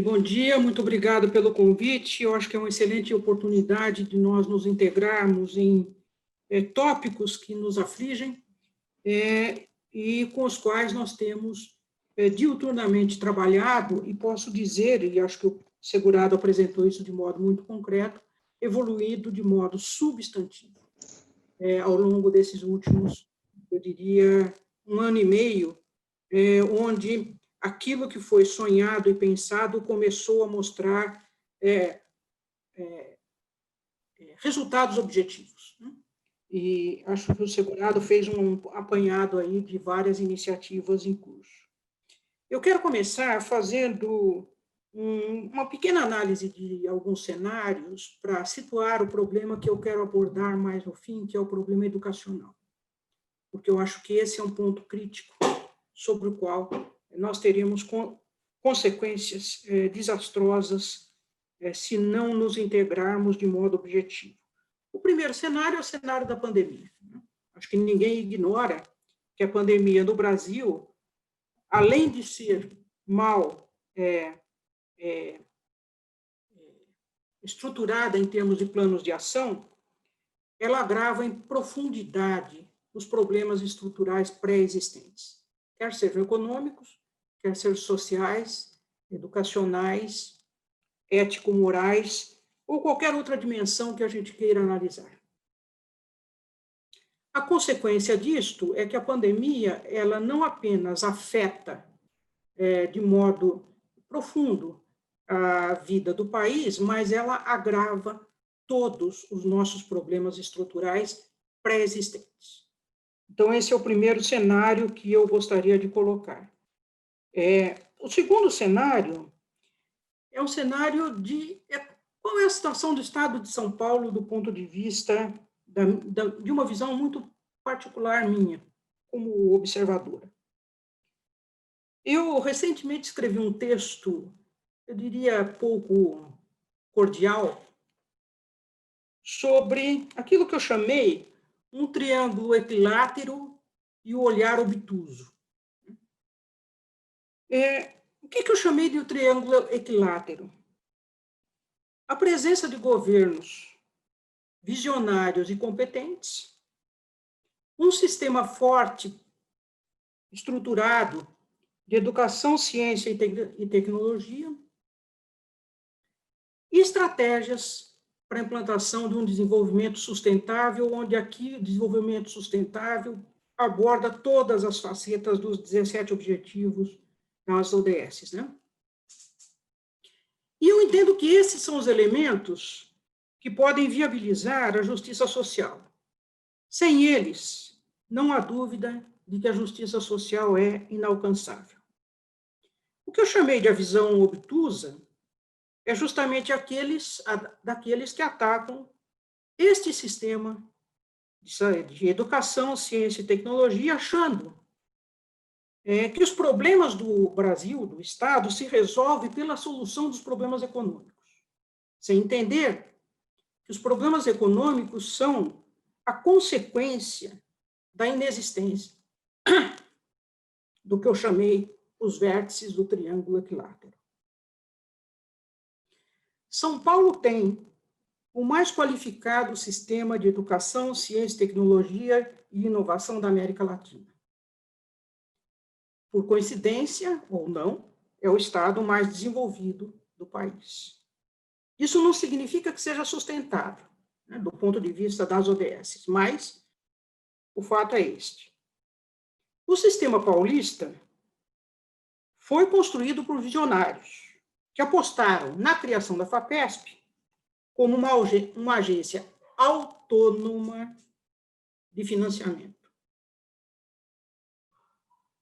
Bom dia, muito obrigado pelo convite. Eu acho que é uma excelente oportunidade de nós nos integrarmos em tópicos que nos afligem e com os quais nós temos diuturnamente trabalhado, e posso dizer, e acho que o segurado apresentou isso de modo muito concreto, evoluído de modo substantivo ao longo desses últimos, eu diria, 1 ano e meio, onde aquilo que foi sonhado e pensado começou a mostrar resultados objetivos, né? E acho que o segurado fez um apanhado aí de várias iniciativas em curso. Eu quero começar fazendo uma pequena análise de alguns cenários para situar o problema que eu quero abordar mais no fim, que é o problema educacional, porque eu acho que esse é um ponto crítico sobre o qual nós teríamos consequências desastrosas se não nos integrarmos de modo objetivo. O primeiro cenário é o cenário da pandemia. Acho que ninguém ignora que a pandemia no Brasil, além de ser mal estruturada em termos de planos de ação, ela agrava em profundidade os problemas estruturais pré-existentes, quer sejam econômicos, quer sejam sociais, educacionais, ético-morais, ou qualquer outra dimensão que a gente queira analisar. A consequência disto é que a pandemia, ela não apenas afeta de modo profundo a vida do país, mas ela agrava todos os nossos problemas estruturais pré-existentes. Então, esse é o primeiro cenário que eu gostaria de colocar. O segundo cenário é um cenário de qual é a situação do Estado de São Paulo do ponto de vista de uma visão muito particular minha, como observadora. Eu recentemente escrevi um texto, eu diria pouco cordial, sobre aquilo que eu chamei um triângulo equilátero e o olhar obtuso. O que eu chamei de um triângulo equilátero? A presença de governos visionários e competentes, um sistema forte, estruturado, de educação, ciência e tecnologia, e estratégias para a implantação de um desenvolvimento sustentável, onde aqui o desenvolvimento sustentável aborda todas as facetas dos 17 objetivos das ODS, né? E eu entendo que esses são os elementos que podem viabilizar a justiça social. Sem eles, não há dúvida de que a justiça social é inalcançável. O que eu chamei de a visão obtusa é justamente daqueles que atacam este sistema de educação, ciência e tecnologia, achando que os problemas do Brasil, do Estado, se resolvem pela solução dos problemas econômicos, sem entender que os problemas econômicos são a consequência da inexistência do que eu chamei os vértices do triângulo equilátero. São Paulo tem o mais qualificado sistema de educação, ciência, tecnologia e inovação da América Latina. Por coincidência ou não, é o estado mais desenvolvido do país. Isso não significa que seja sustentável, né, do ponto de vista das ODS, mas o fato é este. O sistema paulista foi construído por visionários que apostaram na criação da FAPESP como uma agência autônoma de financiamento.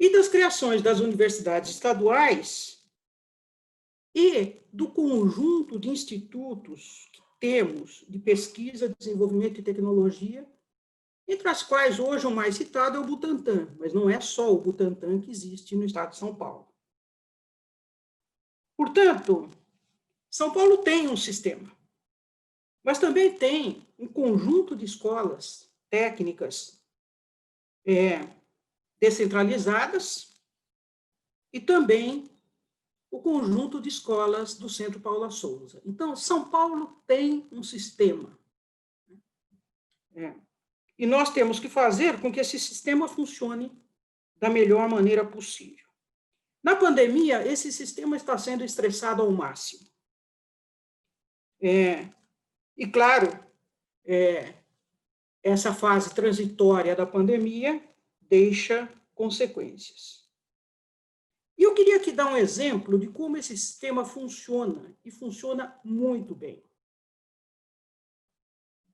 E das criações das universidades estaduais e do conjunto de institutos que temos de pesquisa, desenvolvimento e tecnologia, entre as quais hoje o mais citado é o Butantan, mas não é só o Butantan que existe no estado de São Paulo. Portanto, São Paulo tem um sistema, mas também tem um conjunto de escolas técnicas descentralizadas e também o conjunto de escolas do Centro Paula Souza. Então, São Paulo tem um sistema. E nós temos que fazer com que esse sistema funcione da melhor maneira possível. Na pandemia, esse sistema está sendo estressado ao máximo. E, claro, essa fase transitória da pandemia deixa consequências. E eu queria aqui dar um exemplo de como esse sistema funciona, e funciona muito bem.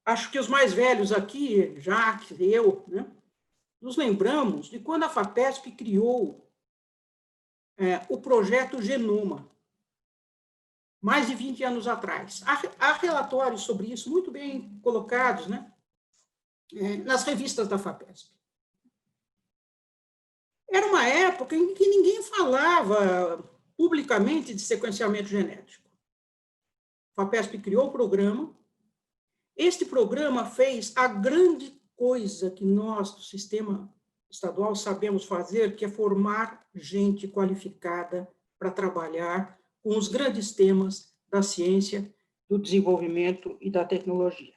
Acho que os mais velhos aqui, Jacques, eu, né, nos lembramos de quando a FAPESP criou o projeto Genoma, mais de 20 anos atrás. Há relatórios sobre isso muito bem colocados, né, nas revistas da FAPESP. Era uma época em que ninguém falava publicamente de sequenciamento genético. A FAPESP criou o programa. Este programa fez a grande coisa que nós, do sistema estadual, sabemos fazer, que é formar gente qualificada para trabalhar com os grandes temas da ciência, do desenvolvimento e da tecnologia.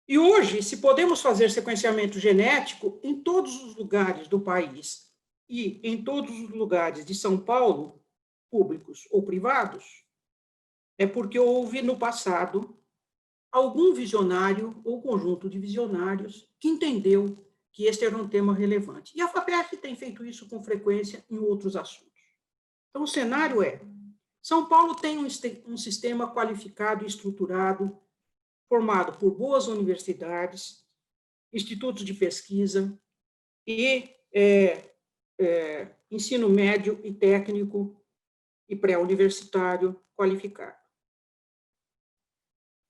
E hoje, se podemos fazer sequenciamento genético em todos os lugares do país e em todos os lugares de São Paulo, públicos ou privados, é porque houve no passado algum visionário ou conjunto de visionários que entendeu que este era um tema relevante. E a FAPESP tem feito isso com frequência em outros assuntos. Então, o cenário é: São Paulo tem um sistema qualificado e estruturado, formado por boas universidades, institutos de pesquisa e ensino médio e técnico e pré-universitário qualificado.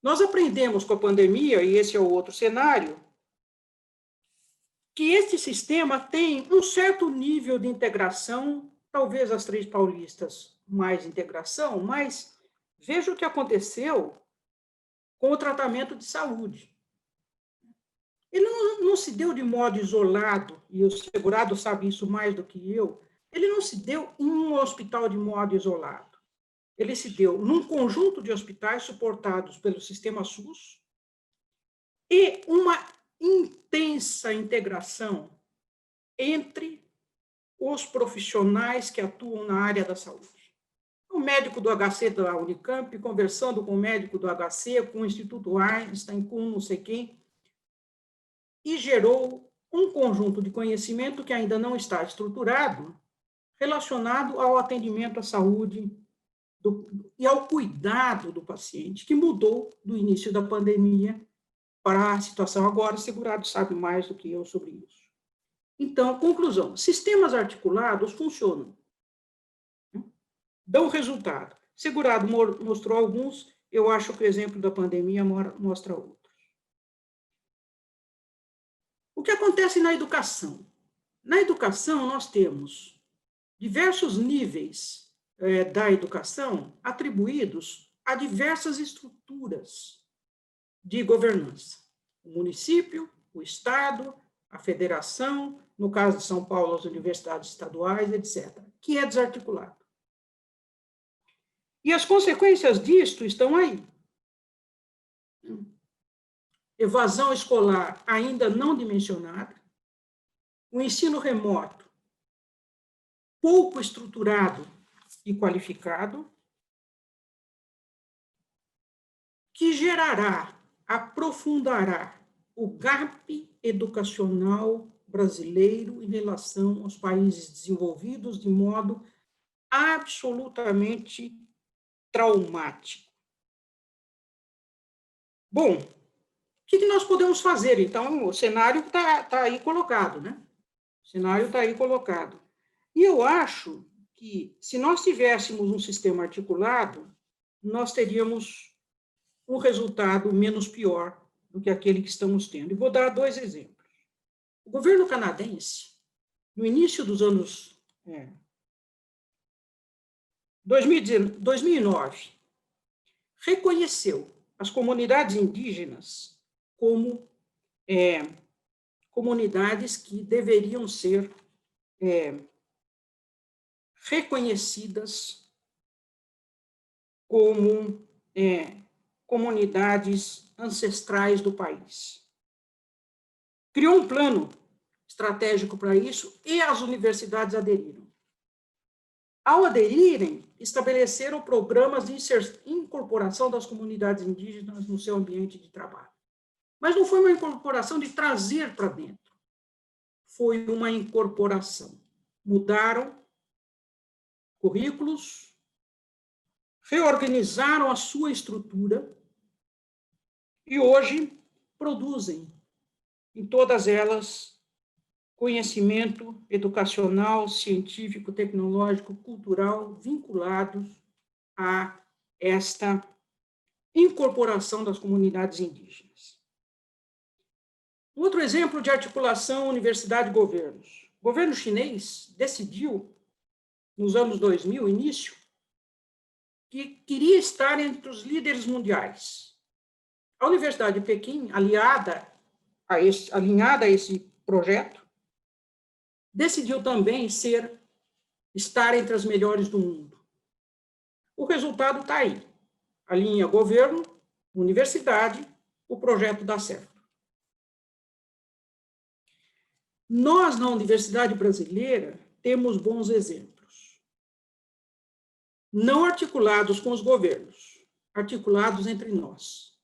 Nós aprendemos com a pandemia, e esse é o outro cenário, que este sistema tem um certo nível de integração, talvez as três paulistas mais integração, mas veja o que aconteceu com o tratamento de saúde. Ele não se deu de modo isolado, e o segurado sabe isso mais do que eu, ele não se deu em um hospital de modo isolado. Ele se deu num conjunto de hospitais suportados pelo sistema SUS e uma intensa integração entre os profissionais que atuam na área da saúde. O médico do HC da Unicamp, conversando com o médico do HC, com o Instituto Einstein, com não sei quem, e gerou um conjunto de conhecimento que ainda não está estruturado, relacionado ao atendimento à saúde e ao cuidado do paciente, que mudou do início da pandemia para a situação agora. O segurado sabe mais do que eu sobre isso. Então, conclusão: sistemas articulados funcionam, dão resultado. O segurado mostrou alguns, eu acho que o exemplo da pandemia mostra outros. O que acontece na educação? Na educação, nós temos diversos níveis da educação atribuídos a diversas estruturas de governança. O município, o Estado, a federação, no caso de São Paulo, as universidades estaduais, etc., que é desarticulado. E as consequências disto estão aí. Evasão escolar ainda não dimensionada, o ensino remoto pouco estruturado e qualificado, que gerará, aprofundará o gap educacional brasileiro em relação aos países desenvolvidos de modo absolutamente traumático. Bom, o que nós podemos fazer? Então, o cenário está aí colocado, né? O cenário está aí colocado. E eu acho que, se nós tivéssemos um sistema articulado, nós teríamos um resultado menos pior do que aquele que estamos tendo. E vou dar dois exemplos. O governo canadense, no início dos anos 2009, reconheceu as comunidades indígenas como comunidades que deveriam ser reconhecidas como comunidades ancestrais do país. Criou um plano estratégico para isso e as universidades aderiram. Ao aderirem, estabeleceram programas de incorporação das comunidades indígenas no seu ambiente de trabalho. Mas não foi uma incorporação de trazer para dentro, foi uma incorporação. Mudaram currículos, reorganizaram a sua estrutura e hoje produzem, em todas elas, conhecimento educacional, científico, tecnológico, cultural, vinculados a esta incorporação das comunidades indígenas. Outro exemplo de articulação universidade-governos. O governo chinês decidiu, nos anos 2000, início, que queria estar entre os líderes mundiais. A Universidade de Pequim, alinhada a esse projeto, decidiu também estar entre as melhores do mundo. O resultado está aí. Alinha governo, universidade, o projeto dá certo. Nós, na Universidade Brasileira, temos bons exemplos. Não articulados com os governos, articulados entre nós.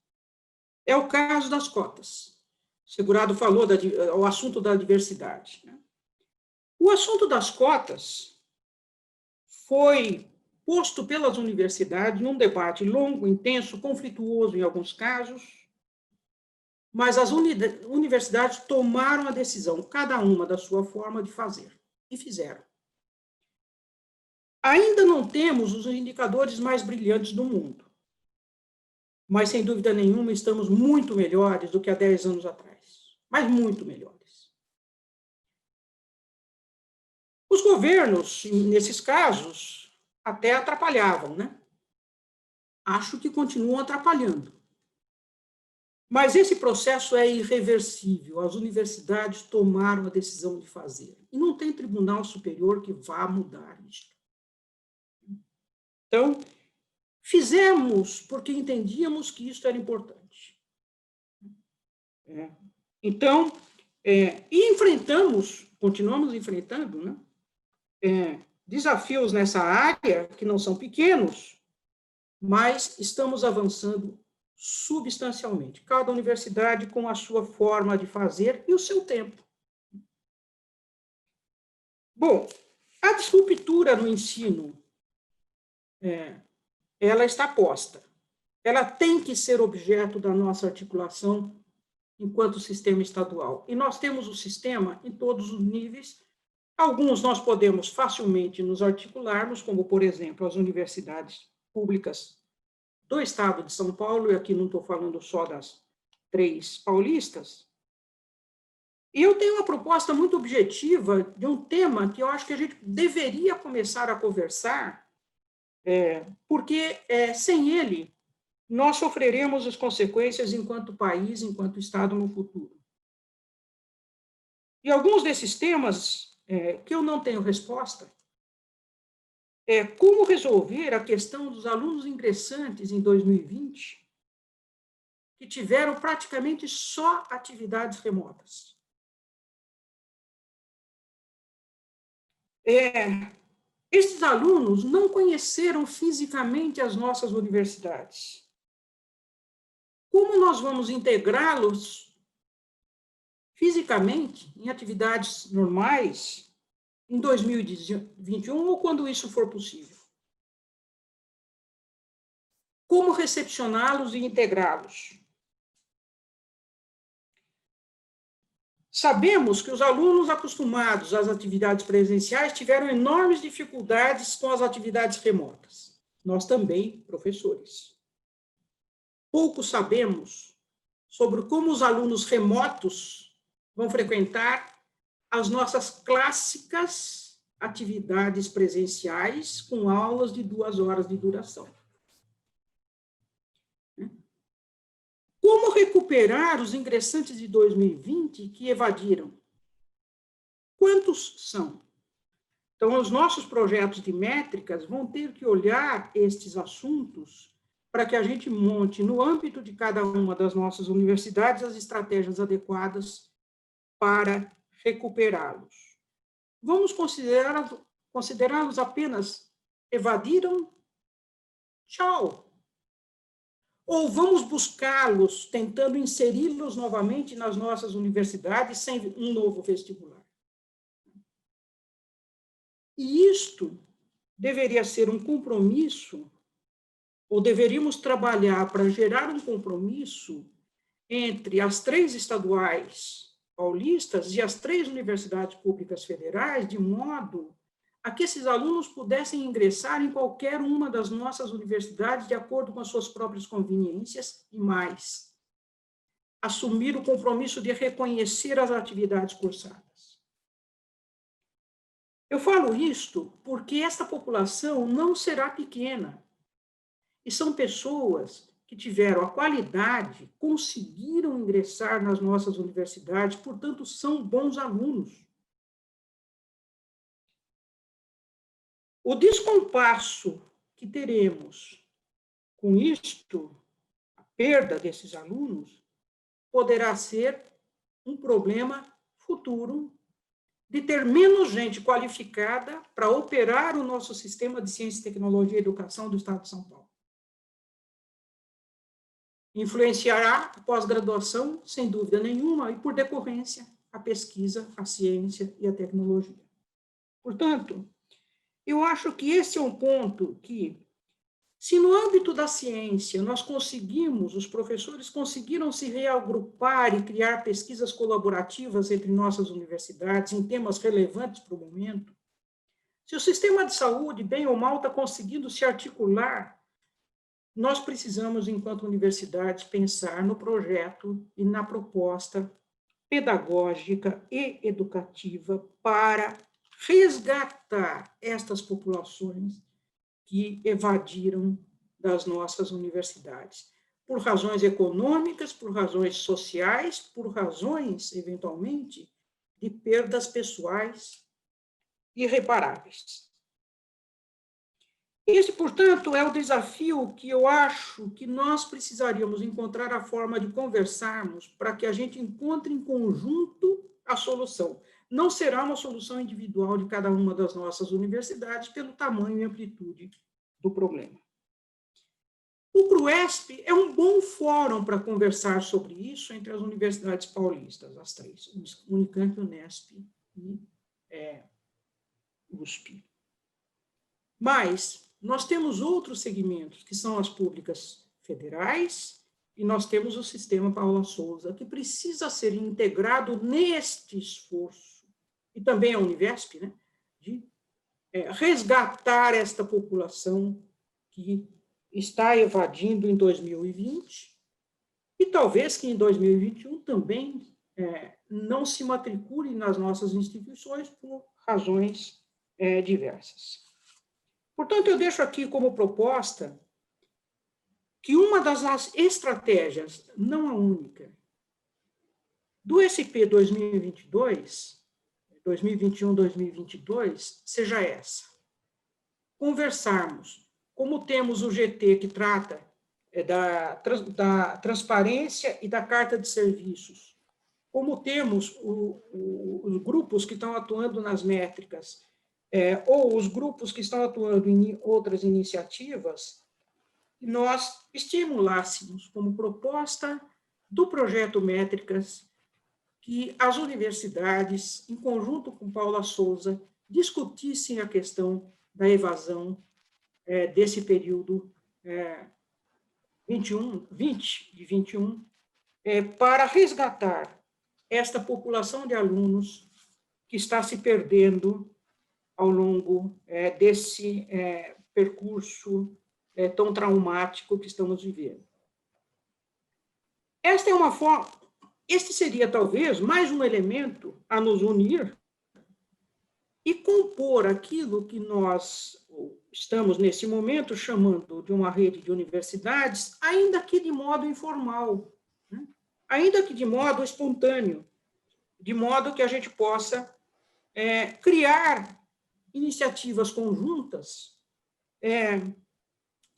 É o caso das cotas. O Segurado falou o assunto da diversidade. O assunto das cotas foi posto pelas universidades num debate longo, intenso, conflituoso em alguns casos, mas as universidades tomaram a decisão, cada uma da sua forma de fazer, e fizeram. Ainda não temos os indicadores mais brilhantes do mundo, mas, sem dúvida nenhuma, estamos muito melhores do que há 10 anos atrás, mas muito melhores. Os governos, nesses casos, até atrapalhavam, né? Acho que continuam atrapalhando. Mas esse processo é irreversível. As universidades tomaram a decisão de fazer. E não tem tribunal superior que vá mudar isso. Então, fizemos porque entendíamos que isso era importante. Então, e continuamos enfrentando, né? Desafios nessa área, que não são pequenos, mas estamos avançando substancialmente. Cada universidade com a sua forma de fazer e o seu tempo. Bom, a disruptura no ensino, ela está posta. Ela tem que ser objeto da nossa articulação enquanto sistema estadual. E nós temos o sistema em todos os níveis. Alguns nós podemos facilmente nos articularmos, como, por exemplo, as universidades públicas do Estado de São Paulo, e aqui não estou falando só das 3 paulistas. E eu tenho uma proposta muito objetiva de um tema que eu acho que a gente deveria começar a conversar, porque sem ele nós sofreremos as consequências enquanto país, enquanto Estado no futuro. E alguns desses temas que eu não tenho resposta como resolver a questão dos alunos ingressantes em 2020 que tiveram praticamente só atividades remotas. Esses alunos não conheceram fisicamente as nossas universidades. Como nós vamos integrá-los fisicamente em atividades normais em 2021 ou quando isso for possível? Como recepcioná-los e integrá-los? Sabemos que os alunos acostumados às atividades presenciais tiveram enormes dificuldades com as atividades remotas. Nós também, professores. Pouco sabemos sobre como os alunos remotos vão frequentar as nossas clássicas atividades presenciais com aulas de 2 horas de duração. Como recuperar os ingressantes de 2020 que evadiram? Quantos são? Então, os nossos projetos de métricas vão ter que olhar estes assuntos para que a gente monte, no âmbito de cada uma das nossas universidades, as estratégias adequadas para recuperá-los. Vamos considerá-los apenas evadiram? Tchau. Ou vamos buscá-los, tentando inseri-los novamente nas nossas universidades sem um novo vestibular? E isto deveria ser um compromisso, ou deveríamos trabalhar para gerar um compromisso entre as 3 estaduais paulistas e as 3 universidades públicas federais, de modo a que esses alunos pudessem ingressar em qualquer uma das nossas universidades de acordo com as suas próprias conveniências e mais, assumir o compromisso de reconhecer as atividades cursadas. Eu falo isto porque esta população não será pequena, e são pessoas que tiveram a qualidade, conseguiram ingressar nas nossas universidades, portanto, são bons alunos. O descompasso que teremos com isto, a perda desses alunos, poderá ser um problema futuro de ter menos gente qualificada para operar o nosso sistema de ciência, tecnologia e educação do Estado de São Paulo. Influenciará a pós-graduação, sem dúvida nenhuma, e, por decorrência, a pesquisa, a ciência e a tecnologia. Portanto, eu acho que esse é um ponto que, se no âmbito da ciência nós conseguimos, os professores conseguiram se reagrupar e criar pesquisas colaborativas entre nossas universidades em temas relevantes para o momento, se o sistema de saúde, bem ou mal, está conseguindo se articular, nós precisamos, enquanto universidades, pensar no projeto e na proposta pedagógica e educativa para resgatar estas populações que evadiram das nossas universidades, por razões econômicas, por razões sociais, por razões, eventualmente, de perdas pessoais irreparáveis. Esse, portanto, é o desafio que eu acho que nós precisaríamos encontrar a forma de conversarmos para que a gente encontre em conjunto a solução. Não será uma solução individual de cada uma das nossas universidades pelo tamanho e amplitude do problema. O CRUESP é um bom fórum para conversar sobre isso entre as universidades paulistas, as 3, Unicamp, Unesp e USP. Mas nós temos outros segmentos, que são as públicas federais, e nós temos o sistema Paula Souza, que precisa ser integrado neste esforço, e também a Univesp, né, de resgatar esta população que está evadindo em 2020, e talvez que em 2021 também não se matricule nas nossas instituições por razões diversas. Portanto, eu deixo aqui como proposta que uma das estratégias, não a única, do SP 2022, 2021-2022, seja essa. Conversarmos, como temos o GT que trata da transparência e da carta de serviços, como temos os grupos que estão atuando nas métricas, ou os grupos que estão atuando em outras iniciativas, nós estimulássemos como proposta do projeto Métricas que as universidades, em conjunto com Paula Souza, discutissem a questão da evasão desse período 20 para resgatar esta população de alunos que está se perdendo ao longo desse percurso tão traumático que estamos vivendo. Esta é uma forma, este seria talvez mais um elemento a nos unir e compor aquilo que nós estamos nesse momento chamando de uma rede de universidades, ainda que de modo informal, né? Ainda que de modo espontâneo, de modo que a gente possa criar iniciativas conjuntas,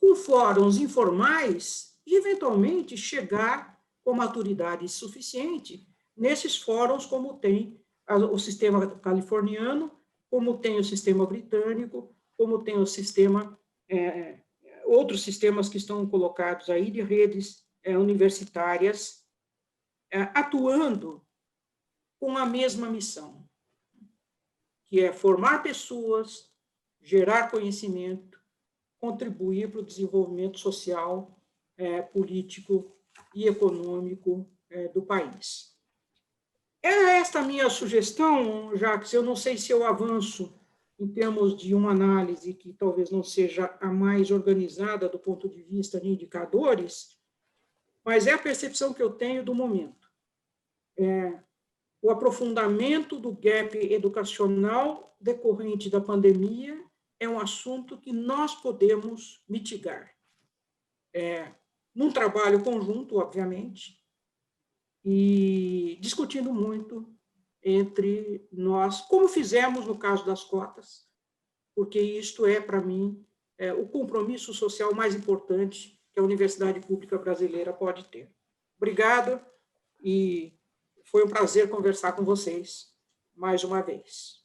com fóruns informais, e, eventualmente, chegar com maturidade suficiente nesses fóruns, como tem o sistema californiano, como tem o sistema britânico, como tem o sistema, outros sistemas que estão colocados aí de redes universitárias, atuando com a mesma missão, que é formar pessoas, gerar conhecimento, contribuir para o desenvolvimento social, político e econômico do país. É esta a minha sugestão, Jacques. Eu não sei se eu avanço em termos de uma análise que talvez não seja a mais organizada do ponto de vista de indicadores, mas é a percepção que eu tenho do momento. O aprofundamento do gap educacional decorrente da pandemia é um assunto que nós podemos mitigar. Num trabalho conjunto, obviamente, e discutindo muito entre nós, como fizemos no caso das cotas, porque isto é, para mim, o compromisso social mais importante que a Universidade Pública Brasileira pode ter. Obrigada, e foi um prazer conversar com vocês mais uma vez.